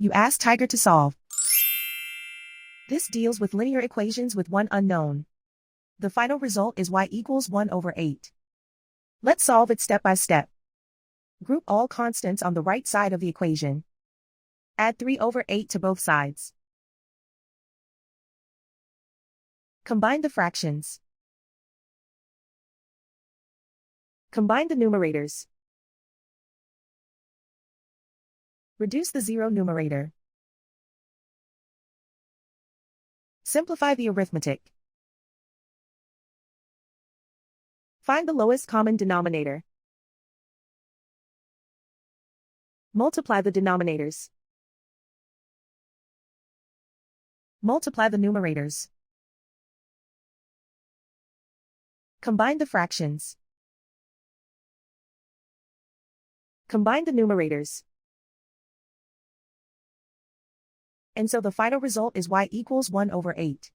You ask Tiger to solve. This deals with linear equations with one unknown. The final result is y equals 1 over 8. Let's solve it step by step. Group all constants on the right side of the equation. Add 3 over 8 to both sides. Combine the fractions. Combine the numerators. Reduce the zero numerator. Simplify the arithmetic. Find the lowest common denominator. Multiply the denominators. Multiply the numerators. Combine the fractions. Combine the numerators. And so the final result is y equals 1 over 8.